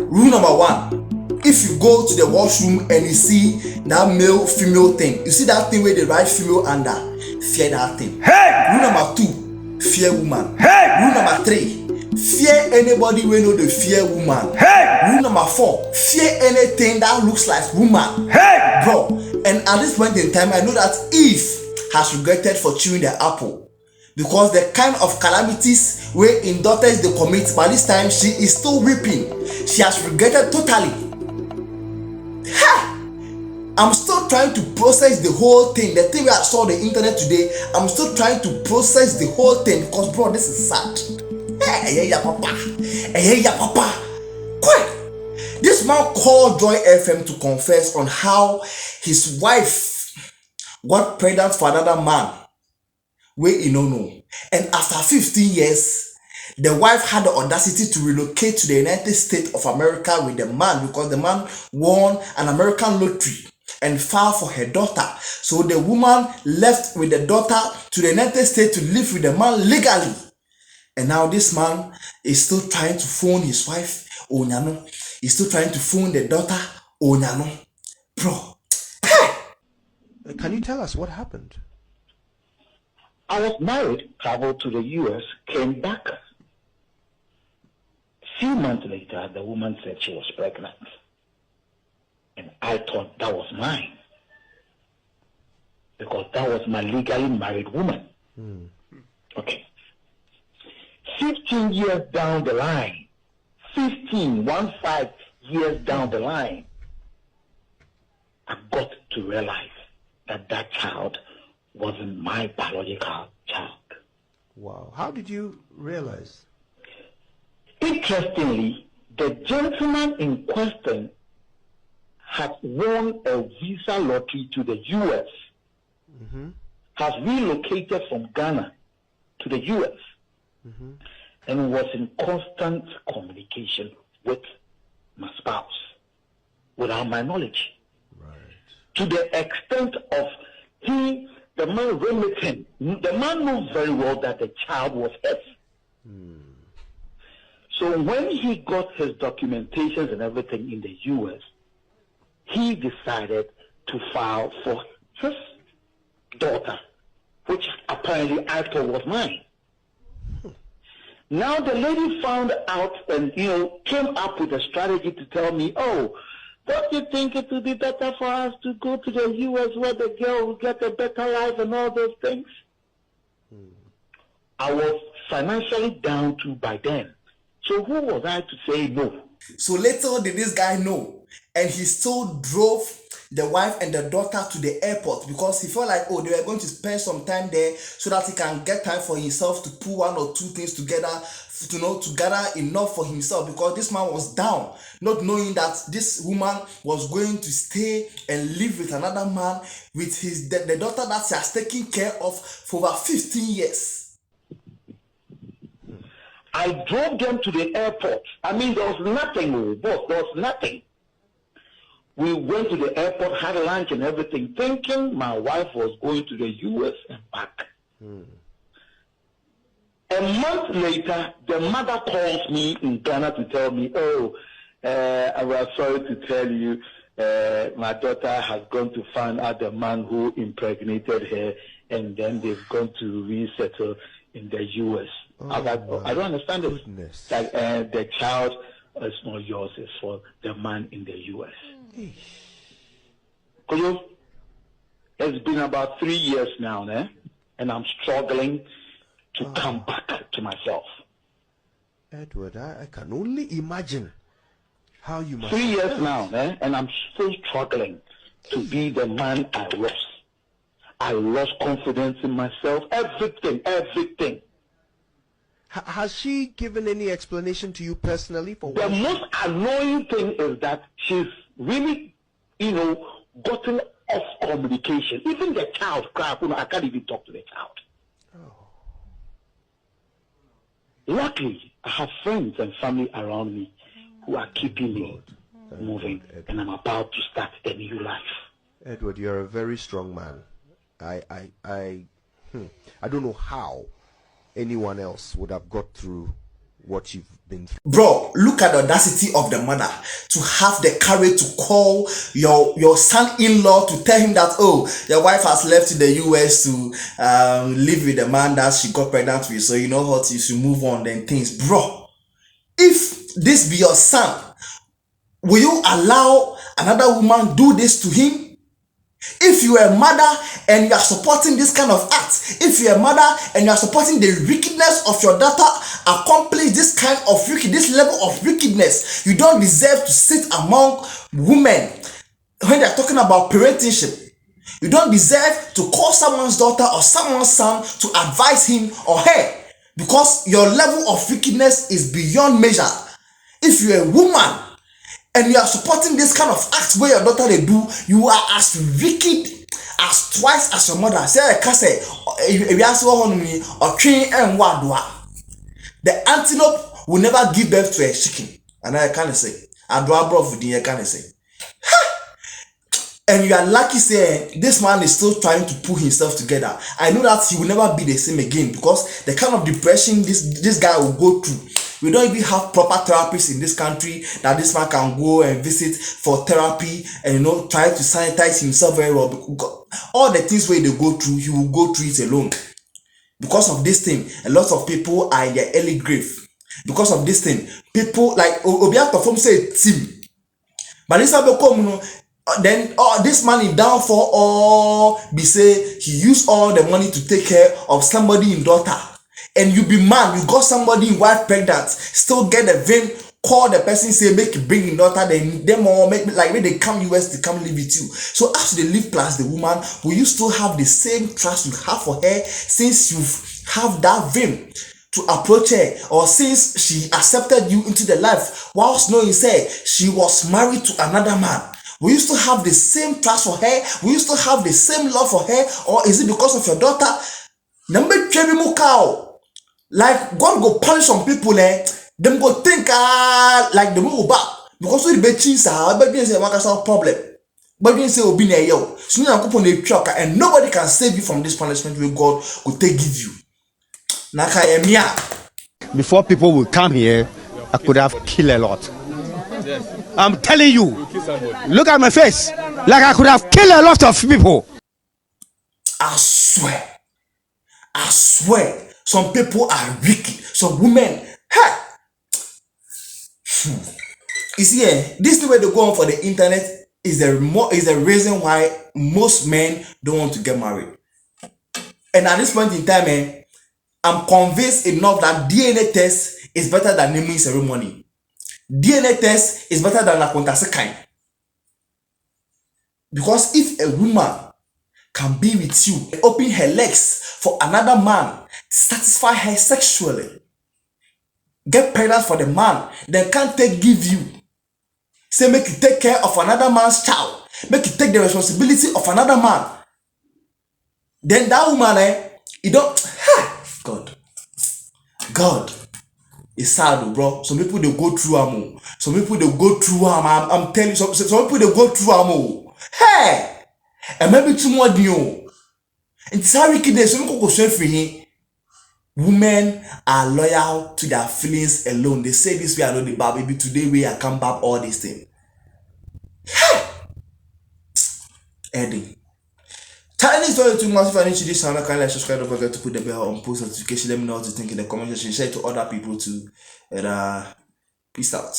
Rule number one. If you go to the washroom and you see that male female thing, you see that thing where they write female under, fear that thing. Rule number two, fear woman. Rule number three, fear anybody wey no dey fear woman. Rule number four, fear anything that looks like woman. Bro, and at this point in time, I know that Eve has regretted for chewing the apple, because the kind of calamities wey im daughters dey commit, by this time she is still weeping. She has regretted totally. I'm still trying to process the whole thing. The thing wey I saw on the internet today, I'm still trying to process the whole thing, because bro, this is sad. Hey, papa. Quick. This man called Joy FM to confess on how his wife got pregnant for another man wey he no know. And after 15 years, the wife had the audacity to relocate to the United States of America with the man, because the man won an American lottery and filed for her daughter. So the woman left with the daughter to the United States to live with the man legally. And now this man is still trying to phone his wife, Onyano. He's still trying to phone the daughter, Onyano. Bro. Hey! Can you tell us what happened? I was married, traveled to the US, came back. A few months later, the woman said she was pregnant. And I thought that was mine, because that was my legally married woman. Okay. 15 years down the line, 15 years down the line, I got to realize that that child wasn't my biological child. Wow. How did you realize? Interestingly, the gentleman in question had won a visa lottery to the US, has relocated from Ghana to the US, and was in constant communication with my spouse without my knowledge. Right. To the extent of the man remitting. The man knows very well that the child was his. So when he got his documentations and everything in the US, he decided to file for his daughter, which apparently I thought was mine. Now the lady found out and came up with a strategy to tell me, oh, don't you think it would be better for us to go to the US where the girl will get a better life and all those things? I was financially down to by then. So who was I to say no? So later did this guy know, and he still drove the wife and the daughter to the airport, because he felt like, oh, they were going to spend some time there so that he can get time for himself to put one or two things together, to gather enough for himself, because this man was down, not knowing that this woman was going to stay and live with another man, with the daughter that she has taken care of for over 15 years. I drove them to the airport. I mean, there was nothing, boss. There was nothing. We went to the airport, had lunch and everything, thinking my wife was going to the US and back. A month later, the mother calls me in Ghana to tell me, oh, I was sorry to tell you, my daughter has gone to find out the man who impregnated her, and then they've gone to resettle in the US. I don't understand this. Like, the child is not yours, it's for the man in the US. It's been about 3 years now, and I'm struggling to come back to myself. Edward, I can only imagine how you must. 3 years now, and I'm still struggling to be the man I was. I lost confidence in myself, everything. Has she given any explanation to you personally for the most annoying thing is that she's really, gotten off communication. Even the child, I can't even talk to the child. Luckily, I have friends and family around me who are keeping me moving, and I'm about to start a new life. Edward, you're a very strong man. I don't know how anyone else would have got through what you've been through. Bro, look at the audacity of the mother to have the courage to call your son-in-law to tell him that, oh, your wife has left to the US to live with the man that she got pregnant with, so you know what, you should move on, then things. Bro, if this be your son, will you allow another woman do this to him? If you are a mother and you are supporting this kind of act, if you are a mother and you are supporting the wickedness of your daughter accomplish this kind of this level of wickedness, you don't deserve to sit among women when they are talking about parentingship. You don't deserve to call someone's daughter or someone's son to advise him or her, because your level of wickedness is beyond measure. If you're a woman and you are supporting this kind of act where your daughter they do, you are as wicked as twice as your mother. Say I can say, if you ask me or train and wadwa, the antelope will never give birth to a chicken. And I can't say, I do a bro for the can't say. And you are lucky saying this man is still trying to pull himself together. I know that he will never be the same again, because the kind of depression this guy will go through. We don't even have proper therapists in this country that this man can go and visit for therapy and try to sanitize himself very well. All the things where they go through, he will go through it alone. Because of this thing, a lot of people are in their early grave. Because of this thing, people like Obiato from say team. But then this man is down for all be say he used all the money to take care of somebody in daughter. And you be man, you got somebody in wife pregnant, still get the vein, call the person, say make you bring in daughter, then them all make like when they come US, they come live with you. So after they live plus the woman, will you still have the same trust you have for her since you have that vein to approach her, or since she accepted you into the life whilst knowing say she was married to another man? Will you still have the same trust for her? Will you still have the same love for her? Or is it because of your daughter? Number cow. Like God go punish some people, them go think like the move back. Because we be cheese, but we say one problem. But we say obi na yo. So you go the truck and nobody can save you from this punishment where God will take give you. Before people will come here, I could have killed a lot. I'm telling you, look at my face. Like I could have killed a lot of people. I swear, some people are wicked. Some women, You see, this is where they go on for the internet is the reason why most men don't want to get married. And at this point in time, I'm convinced enough that DNA test is better than naming ceremony. DNA test is better than a contraception. Because if a woman can be with you, open her legs for another man, satisfy her sexually, get pregnant for the man, then can't give you. Say make you take care of another man's child, make you take the responsibility of another man. Then that woman, you don't. God. It's sad, bro. Some people they go through amo. Some people they go through amo. I'm telling you, some people they go through amo. Hey, and maybe too more new. It's how wicked they some people go free. Women are loyal to their feelings alone. They say this way I know the bar, baby. Today we I come back all this thing. Eddie. Tell this story too much. If I need to this channel, kindly subscribe. Don't forget to put the bell on post notification. Let me know what you think in the comment section. Share it to other people too. And peace out.